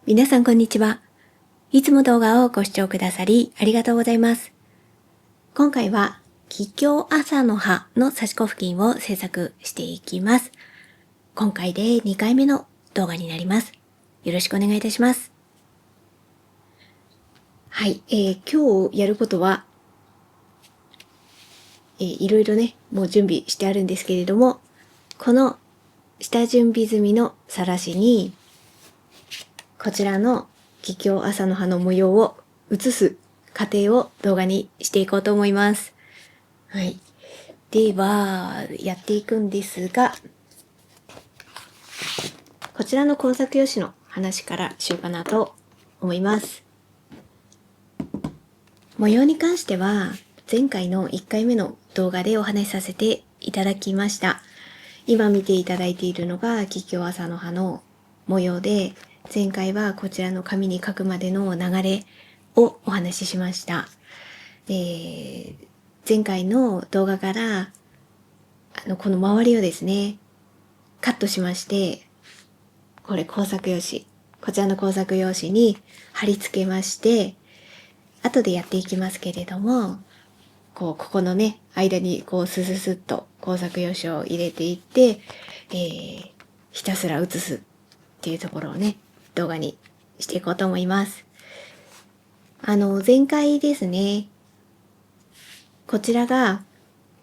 皆さんこんにちは。いつも動画をご視聴くださりありがとうございます。今回は桔梗朝の葉の刺し子付近を制作していきます。今回で2回目の動画になります。よろしくお願いいたします。はい、今日やることは、いろいろね、もう準備してあるんですけれども、この下準備済みのさらしに、こちらの桔梗朝の葉の模様を写す過程を動画にしていこうと思います。はい。では、やっていくんですが、こちらの工作用紙の話からしようかなと思います。模様に関しては、前回の1回目の動画でお話しさせていただきました。今見ていただいているのが桔梗朝の葉の模様で、前回はこちらの紙に書くまでの流れをお話ししました。前回の動画からこの周りをですね、カットしまして、これ工作用紙、こちらの工作用紙に貼り付けまして、後でやっていきますけれども、ここのね、間にススッと工作用紙を入れていって、ひたすら写すっていうところをね、動画にしていこうと思います。前回ですね、こちらが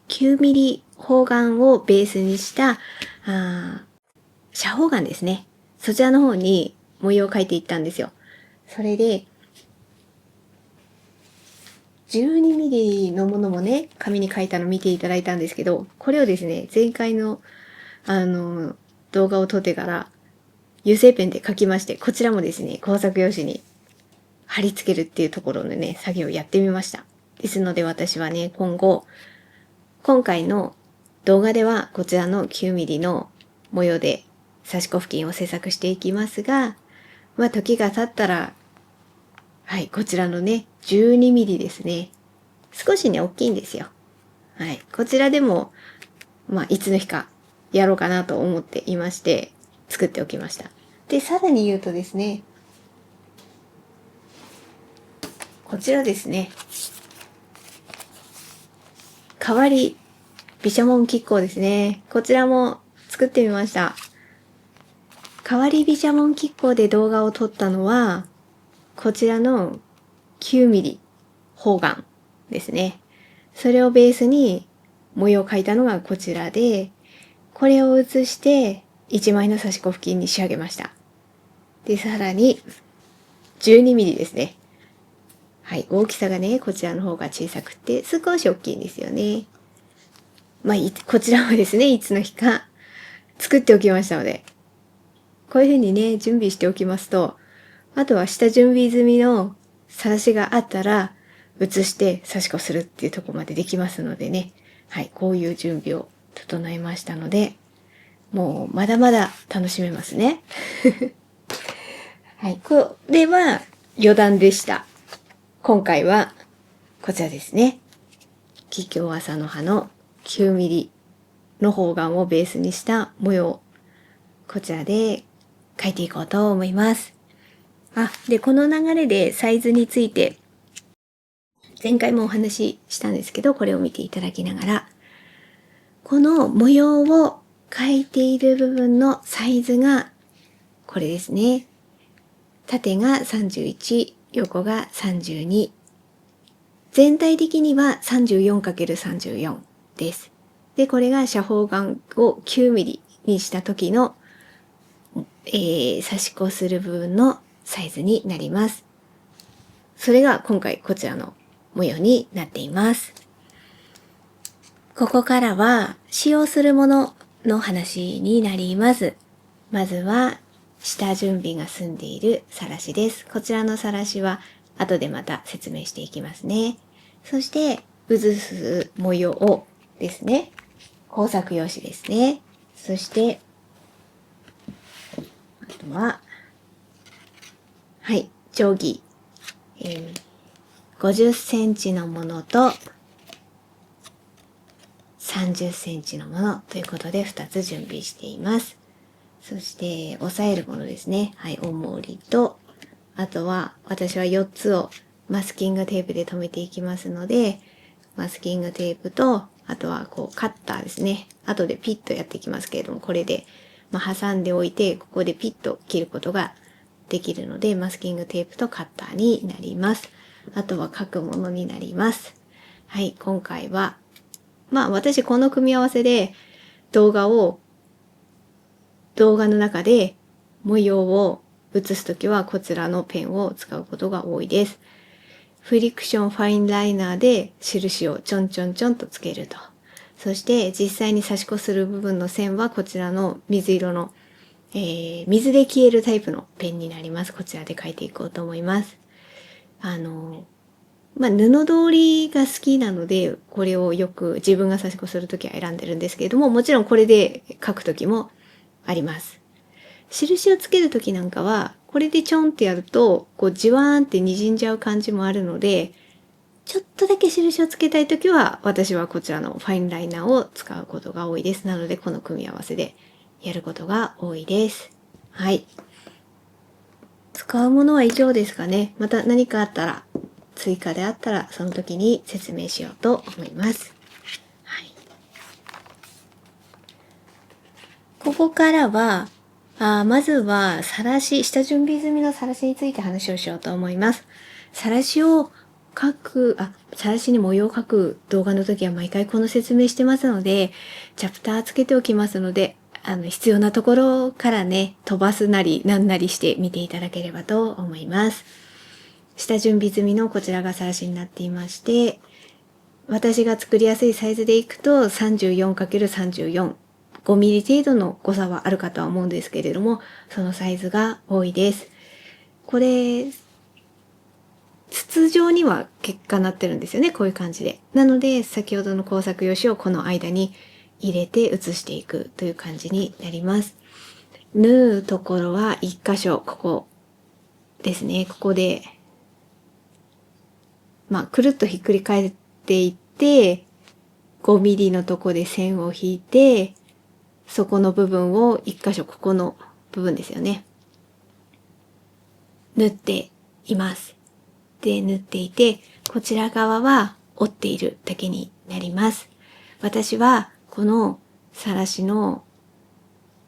9ミリ方眼をベースにした写方眼ですね。そちらの方に模様を描いていったんですよ。それで、12ミリのものもね、紙に書いたの見ていただいたんですけど、これをですね、前回の、動画を撮ってから、油性ペンで書きまして、こちらもですね、工作用紙に貼り付けるっていうところのね、作業をやってみました。ですので私はね、今回の動画ではこちらの9ミリの模様で刺し子付近を制作していきますが、時が経ったら、はい、こちらのね、12ミリですね。少しね、大きいんですよ。はい、こちらでも、いつの日かやろうかなと思っていまして、作っておきました。で、さらに言うとですね、こちらですね、変わり毘沙門亀甲ですね。こちらも作ってみました。変わり毘沙門亀甲で動画を撮ったのは、こちらの9ミリ方眼ですね。それをベースに模様を描いたのがこちらで、これを写して1枚の刺し子付近に仕上げました。で、さらに12ミリですね。はい、大きさがね、こちらの方が小さくて少し大きいんですよね。こちらはですね、いつの日か作っておきましたので、こういう風にね、準備しておきますと、あとは下準備済みのさらしがあったら、写して刺し子するっていうところまでできますのでね。はい、こういう準備を整えましたので、もうまだまだ楽しめますね。はい、これは余談でした。今回はこちらですね。桔梗朝の葉の9ミリの方眼をベースにした模様。こちらで描いていこうと思います。で、この流れでサイズについて、前回もお話ししたんですけど、これを見ていただきながら、この模様を描いている部分のサイズが、これですね。縦が31、横が32。全体的には 34×34 です。で、これが写方眼を9ミリにした時の、刺し子する部分のサイズになります。それが今回こちらの模様になっています。ここからは使用するものの話になります。まずは下準備が済んでいるさらしです。こちらのさらしは後でまた説明していきますね。そして写す模様ですね。工作用紙ですね。そしてあとははい、定規、50センチのものと30センチのものということで2つ準備しています。そして押さえるものですね。はい、重りとあとは私は4つをマスキングテープで留めていきますので、マスキングテープと、あとはこうカッターですね。後でピッとやっていきますけれども、これで、挟んでおいて、ここでピッと切ることができるので、マスキングテープとカッターになります。あとは書くものになります。はい、今回は、私この組み合わせで動画の中で模様を写すときはこちらのペンを使うことが多いです。フリクションファインライナーで印をちょんちょんちょんとつけると。そして実際に差し子する部分の線はこちらの水色の、水で消えるタイプのペンになります。こちらで描いていこうと思います。布通りが好きなので、これをよく自分が差し子するときは選んでるんですけれども、もちろんこれで書くときもあります。印をつけるときなんかは、これでちょんってやると、こうじわーんって滲んじゃう感じもあるので、ちょっとだけ印をつけたいときは、私はこちらのファインライナーを使うことが多いです。なので、この組み合わせでやることが多いです。はい。使うものは以上ですかね。また何かあったら、追加であったら、その時に説明しようと思います。はい。ここからは、まずは、下準備済みのさらしについて話をしようと思います。さらしに模様を描く動画の時は毎回この説明してますので、チャプターつけておきますので、必要なところからね、飛ばすなりなんなりして見ていただければと思います。下準備済みのこちらがさらしになっていまして、私が作りやすいサイズでいくと 34×34、5ミリ程度の誤差はあるかとは思うんですけれども、そのサイズが多いです。これ、筒状には結果なってるんですよね。こういう感じで。なので、先ほどの工作用紙をこの間に入れて写していくという感じになります。縫うところは一箇所、ここですね。ここで、くるっとひっくり返っていって、5ミリのとこで線を引いて、そこの部分を一箇所、ここの部分ですよね。縫っています。で、縫っていて、こちら側は折っているだけになります。私は、このさらしの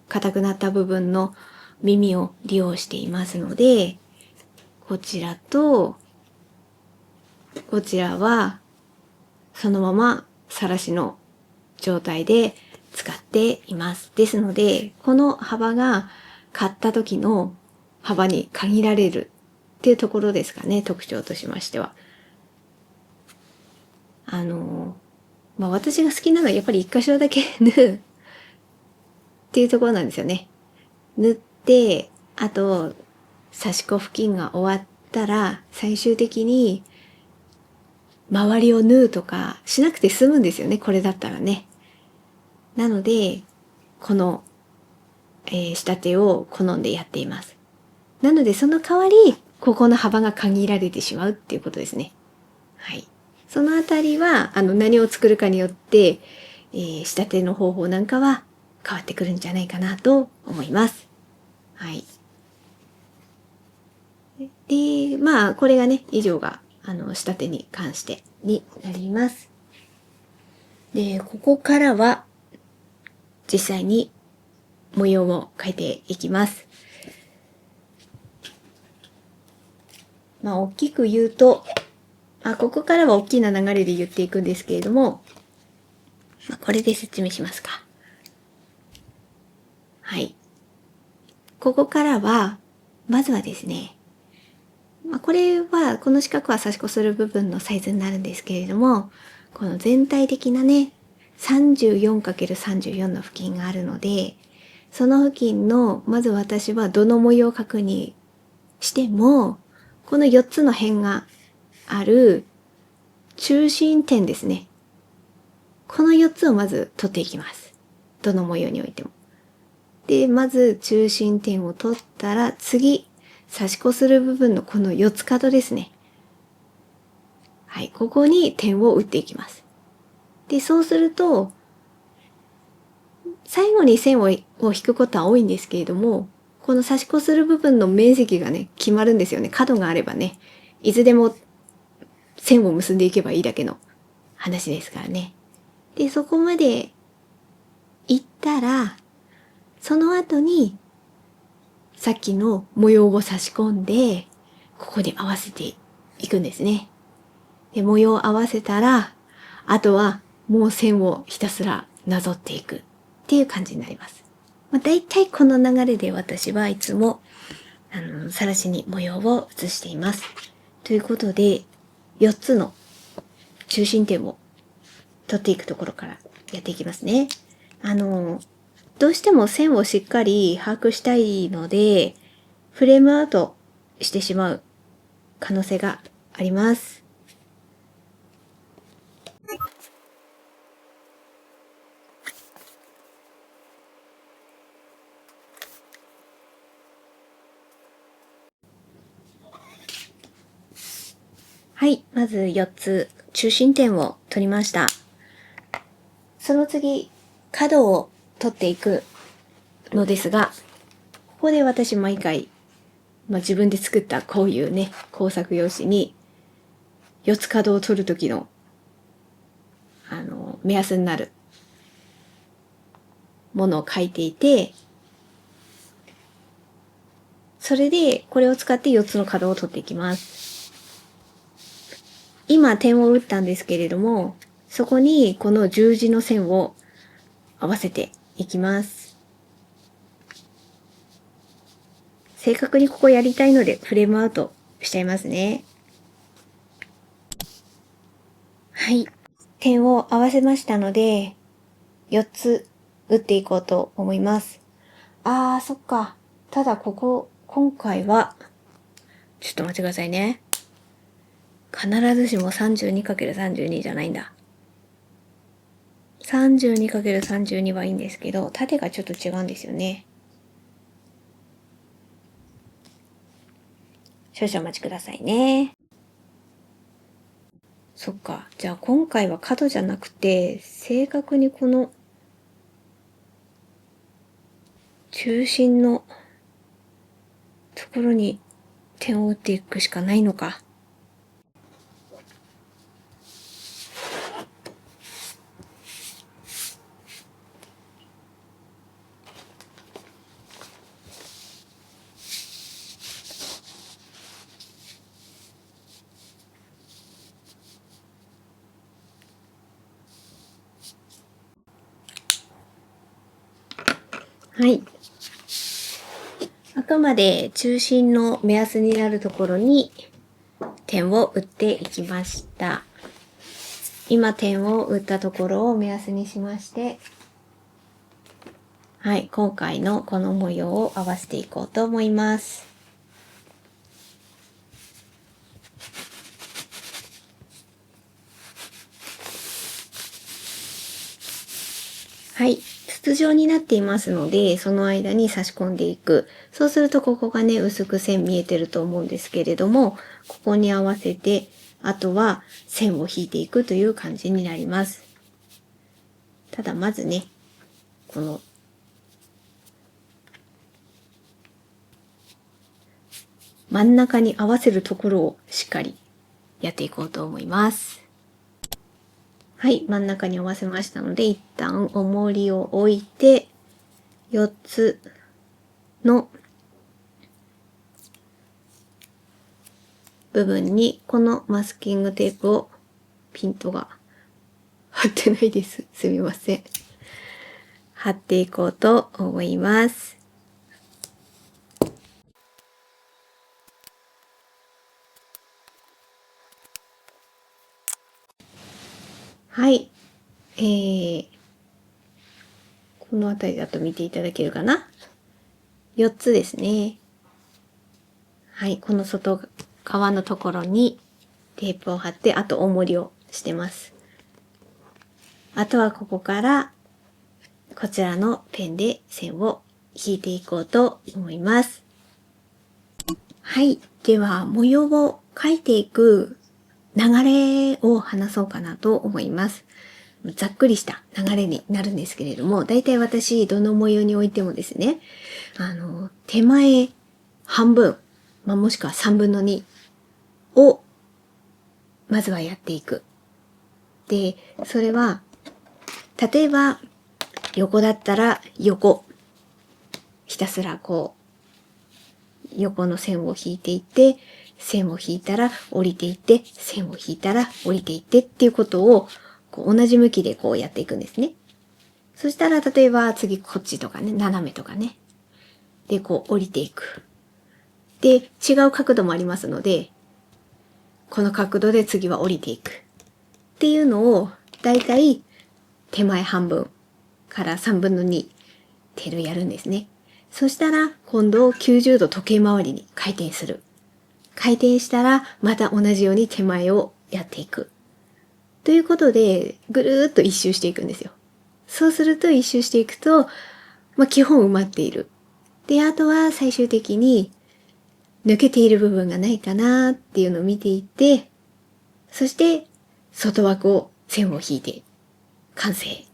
硬くなった部分の耳を利用していますので、こちらと、こちらは、そのままさらしの状態で使っています。ですので、この幅が買った時の幅に限られるっていうところですかね、特徴としましては。私が好きなのはやっぱり一箇所だけ縫うっていうところなんですよね。縫って、あと、差し子付近が終わったら、最終的に周りを縫うとかしなくて済むんですよね、これだったらね。なので、この、仕立てを好んでやっています。なので、その代わり、ここの幅が限られてしまうっていうことですね。はい。そのあたりは、何を作るかによって、仕立ての方法なんかは変わってくるんじゃないかなと思います。はい。で、これがね、以上が、仕立てに関してになります。で、ここからは、実際に模様を描いていきます。大きく言うと、ここからは大きな流れで言っていくんですけれども、これで説明しますか。はい。ここからは、まずはですね、この四角は差し子する部分のサイズになるんですけれども、この全体的なね、34×34 の付近があるので、その付近の、まず私はどの模様を描くにしても、この4つの辺がある中心点ですね。この4つをまず取っていきます。どの模様においても。で、まず中心点を取ったら、次、差し子する部分のこの4つ角ですね。はい、ここに点を打っていきます。で、そうすると、最後に線を引くことは多いんですけれども、この差し子する部分の面積がね、決まるんですよね。角があればね、いつでも線を結んでいけばいいだけの話ですからね。で、そこまで行ったら、その後に、さっきの模様を差し込んで、ここに合わせていくんですね。で、模様を合わせたら、あとはもう線をひたすらなぞっていくっていう感じになります。だいたいこの流れで私はいつも、さらしに模様を移しています。ということで、4つの中心点を取っていくところからやっていきますね。どうしても線をしっかり把握したいので、フレームアウトしてしまう可能性があります。はい、まず4つ中心点を取りました。その次、角を取っていくのですが、ここで私毎回、自分で作ったこういうね、工作用紙に4つ角を取るときの、目安になるものを書いていて、それでこれを使って4つの角を取っていきます。今点を打ったんですけれども、そこにこの十字の線を合わせていきます。正確にここやりたいのでフレームアウトしちゃいますね。はい。点を合わせましたので、4つ打っていこうと思います。そっか。ただ今回は、ちょっと待ってくださいね。必ずしも 32×32 じゃないんだ。32×32 はいいんですけど、縦がちょっと違うんですよね。少々お待ちくださいね。そっか。じゃあ今回は角じゃなくて、正確にこの中心のところに点を打っていくしかないのか。はい。あくまで中心の目安になるところに点を打っていきました。今点を打ったところを目安にしまして、はい、今回のこの模様を合わせていこうと思います。はい。筒状になっていますので、その間に差し込んでいく。そうするとここがね、薄く線見えてると思うんですけれども、ここに合わせて、あとは線を引いていくという感じになります。ただまずね、この真ん中に合わせるところをしっかりやっていこうと思います。はい、真ん中に合わせましたので、一旦重りを置いて、4つの部分にこのマスキングテープをピントが貼ってないです。すみません。貼っていこうと思います。はい。この辺りだと見ていただけるかな。4つですね。はい。この外側のところにテープを貼って、あと重りをしてます。あとはここからこちらのペンで線を引いていこうと思います。はい。では、模様を描いていく流れを話そうかなと思います。ざっくりした流れになるんですけれども、だいたい私、どの模様においてもですね、手前半分、もしくは3分の2を、まずはやっていく。で、それは、例えば、横だったら横。ひたすらこう、横の線を引いていって、線を引いたら降りていって、線を引いたら降りていってっていうことを、こう同じ向きでこうやっていくんですね。そしたら、例えば次こっちとかね、斜めとかね。で、こう降りていく。で、違う角度もありますので、この角度で次は降りていく。っていうのを、だいたい手前半分から3分の2程度やるんですね。そしたら、今度90度時計回りに回転する。回転したら、また同じように手前をやっていく。ということで、ぐるーっと一周していくんですよ。そうすると一周していくと、基本埋まっている。で、あとは最終的に抜けている部分がないかなっていうのを見ていって、そして外枠を線を引いて完成っ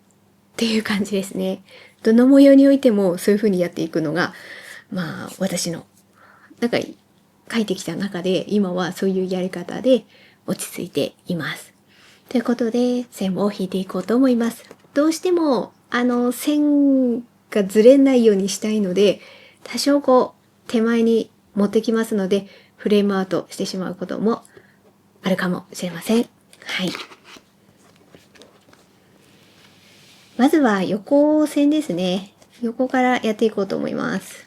ていう感じですね。どの模様においてもそういう風にやっていくのが、私の、なんか書いてきた中で今はそういうやり方で落ち着いています。ということで線を引いていこうと思います。どうしても線がずれないようにしたいので、多少こう手前に持ってきますので、フレームアウトしてしまうこともあるかもしれません。はい。まずは横線ですね。横からやっていこうと思います。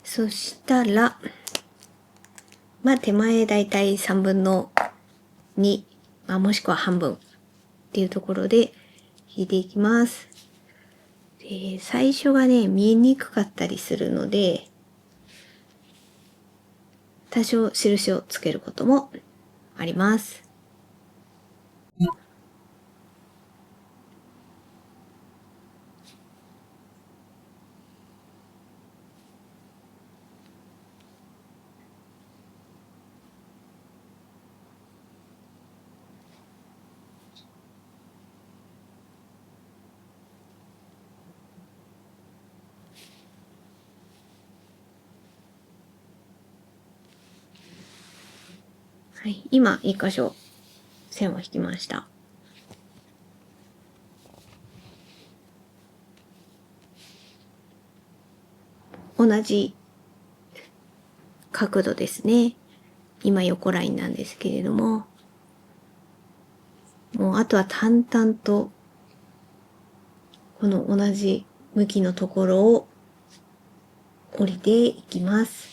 そしたら、手前だいたい3分の2、もしくは半分っていうところで引いていきます。で、最初がね、見えにくかったりするので、多少印をつけることもあります。はい、今、一箇所線を引きました。同じ角度ですね。今横ラインなんですけれども、もうあとは淡々とこの同じ向きのところを降りていきます。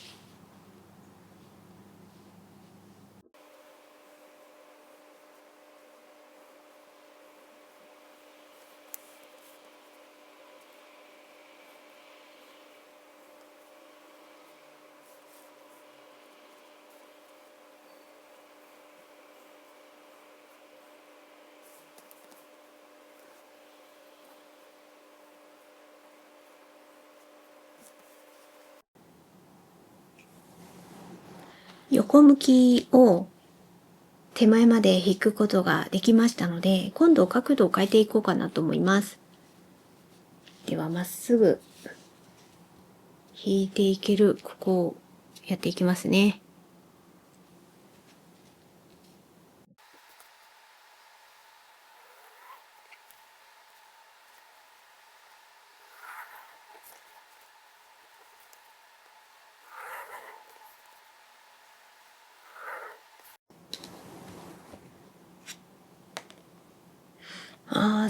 横向きを手前まで引くことができましたので、今度角度を変えていこうかなと思います。では、まっすぐ引いていける、ここをやっていきますね。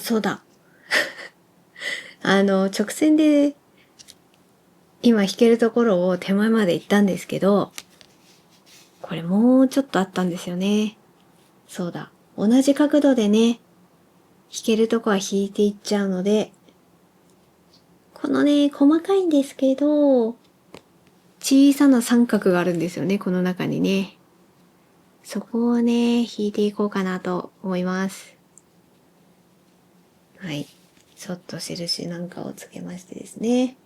そうだ。直線で今引けるところを手前まで行ったんですけど、これもうちょっとあったんですよね。そうだ。同じ角度でね、引けるとこは引いていっちゃうので、このね、細かいんですけど、小さな三角があるんですよね、この中にね。そこをね、引いていこうかなと思います。はい。ちょっと印なんかをつけましてですね。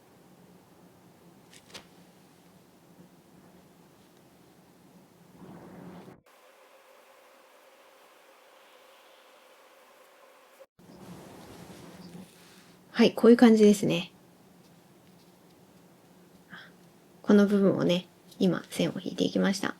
はい、こういう感じですね。この部分をね、今線を引いていきました。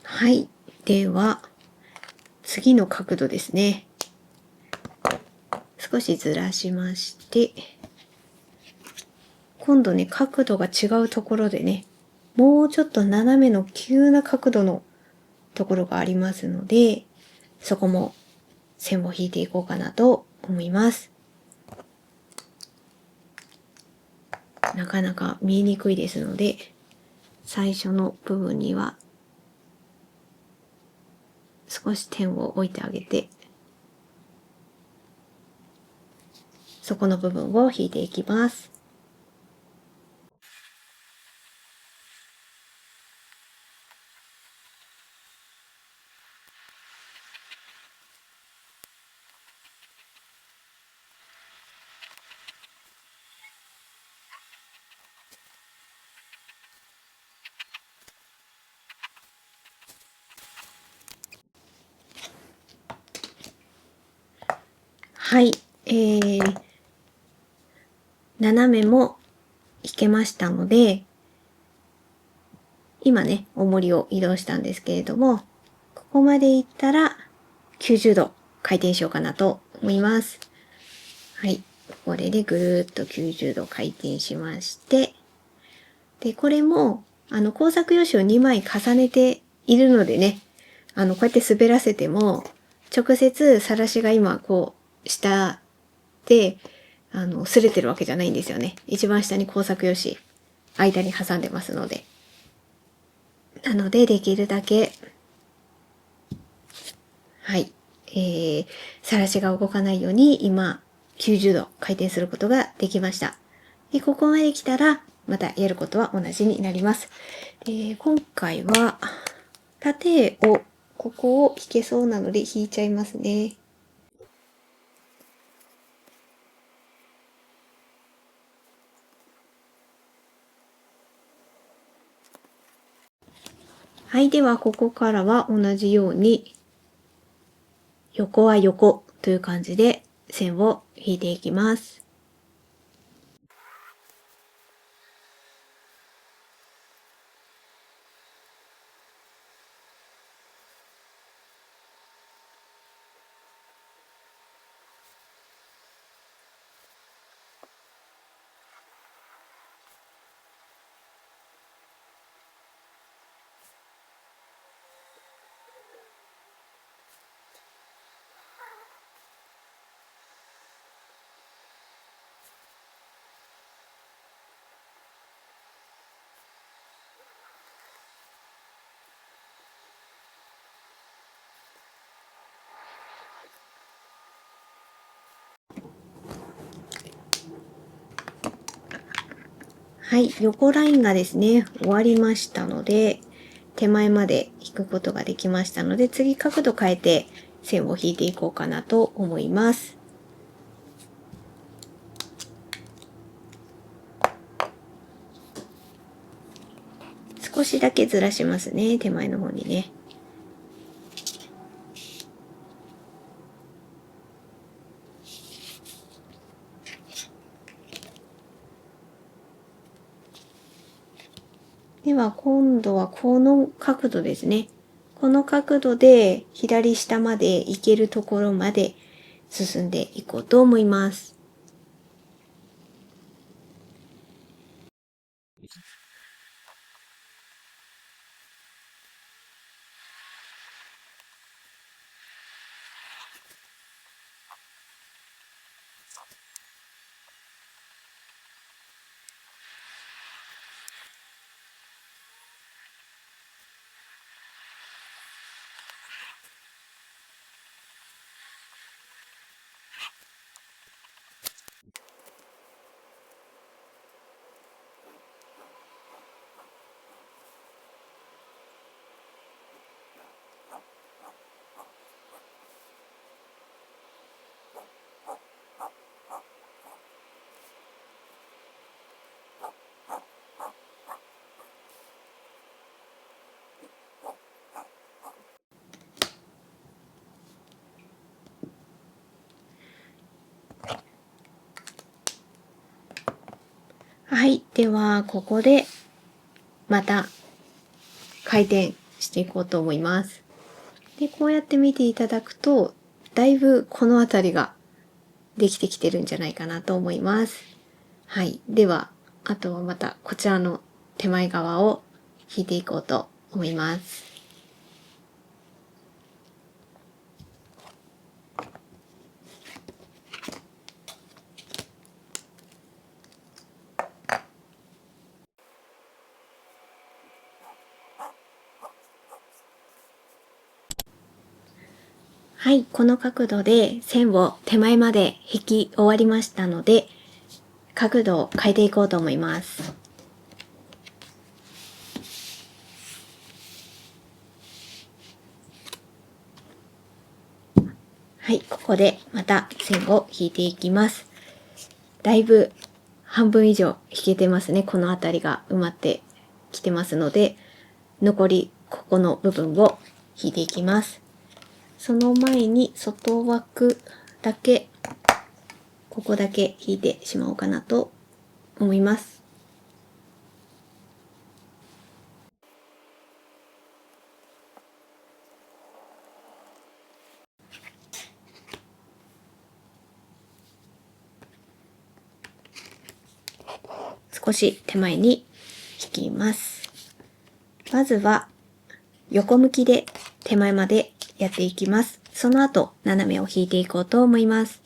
はい。では、次の角度ですね。少しずらしまして、今度ね、角度が違うところでね、もうちょっと斜めの急な角度のところがありますので、そこも線を引いていこうかなと思います。なかなか見えにくいですので、最初の部分には少し点を置いてあげて、そこの部分を引いていきます。はい、斜めも引けましたので、今ね、重りを移動したんですけれども、ここまでいったら90度回転しようかなと思います。はい。これでぐるーっと90度回転しまして、で、これも、工作用紙を2枚重ねているのでね、こうやって滑らせても、直接さらしが今、こう、下で、擦れてるわけじゃないんですよね。一番下に工作用紙、間に挟んでますので。なので、できるだけ、はい、さらしが動かないように、今、90度回転することができました。で、ここまで来たら、またやることは同じになります。今回は、縦を、ここを引けそうなので引いちゃいますね。はい、ではここからは同じように、横は横という感じで線を引いていきます。はい、横ラインがですね、終わりましたので、手前まで引くことができましたので、次角度変えて線を引いていこうかなと思います。少しだけずらしますね、手前の方にね。では今度はこの角度ですね。この角度で左下まで行けるところまで進んでいこうと思います。はい。では、ここでまた回転していこうと思います。で、こうやって見ていただくと、だいぶこの辺りができてきてるんじゃないかなと思います。はい。では、あとはまたこちらの手前側を引いていこうと思います。はい、この角度で線を手前まで引き終わりましたので、角度を変えていこうと思います。はい、ここでまた線を引いていきます。だいぶ半分以上引けてますね。この辺りが埋まってきてますので、残りここの部分を引いていきます。その前に外枠だけ、ここだけ引いてしまおうかなと思います。少し手前に引きます。まずは横向きで手前までやっていきます。その後、斜めを引いていこうと思います。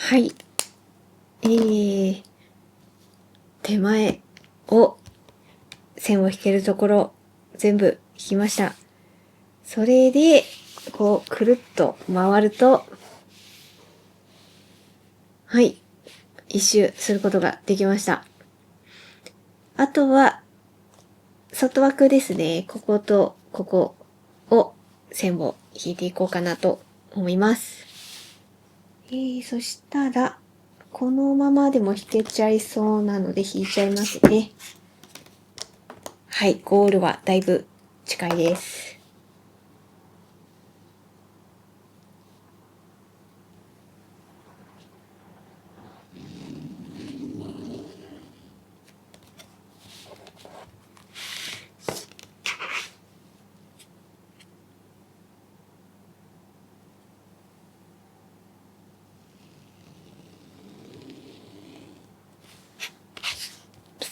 はい。手前を線を引けるところ全部引きました。それで、こう、くるっと回ると、はい。一周することができました。あとは、外枠ですね。こことここを線を引いていこうかなと思います。そしたら、このままでも引けちゃいそうなので引いちゃいますね。はい、ゴールはだいぶ近いです。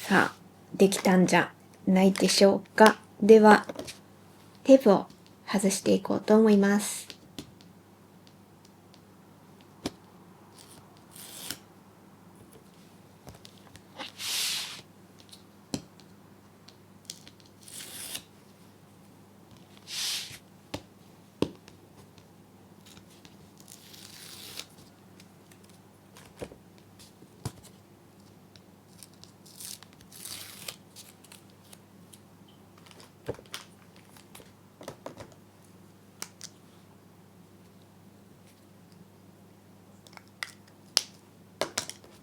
さあ、できたんじゃないでしょうか。では、テープを外していこうと思います。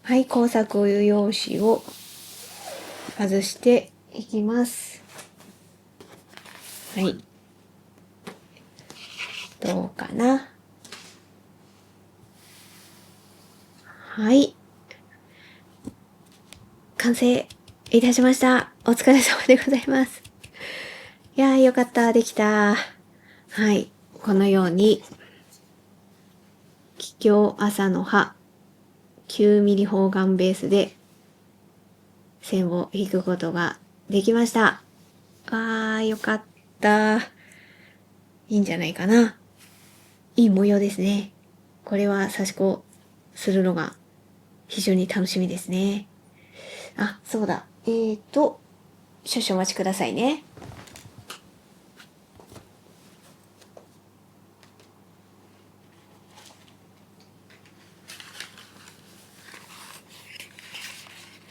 はい、工作用紙を外していきます。はい。どうかな。はい。完成いたしました。お疲れ様でございます。いやーよかった。できた。はい。このように、桔梗朝の葉9ミリ方眼ベースで線を引くことができました。よかった。いいんじゃないかな。いい模様ですね。これは刺し子するのが非常に楽しみですね。そうだ。少々お待ちくださいね。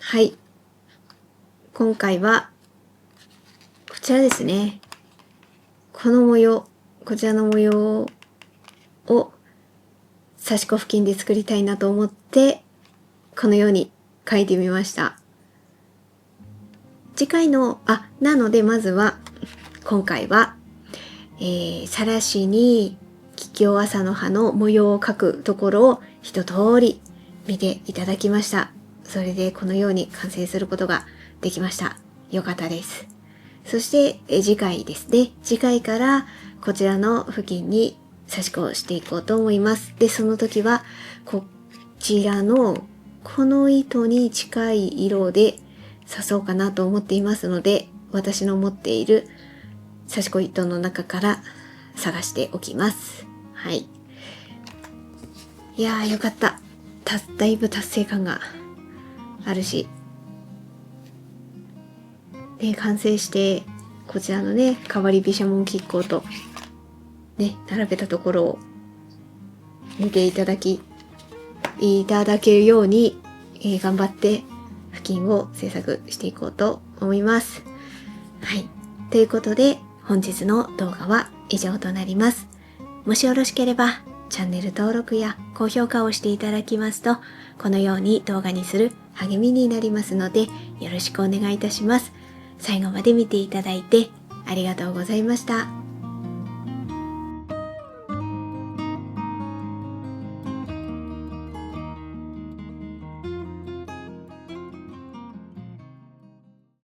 はい。今回は、こちらですね。この模様、こちらの模様を刺し子付近で作りたいなと思って、このように書いてみました。次回の、なのでまずは、今回は、さらしに桔梗朝の葉の模様を描くところを一通り見ていただきました。それでこのように完成することができました。よかったです。そして次回ですね。次回からこちらの付近に刺し子をしていこうと思います。で、その時はこちらのこの糸に近い色で刺そうかなと思っていますので、私の持っている刺し子糸の中から探しておきます。はい。いやーよかった。だいぶ達成感があるし。で、完成して、こちらのね、変わり毘沙門亀甲と、ね、並べたところを見ていただけるように、頑張って付近を制作していこうと思います。はい。ということで、本日の動画は以上となります。もしよろしければ、チャンネル登録や高評価をしていただきますと、このように動画にする励みになりますので、よろしくお願いいたします。最後まで見ていただいてありがとうございました。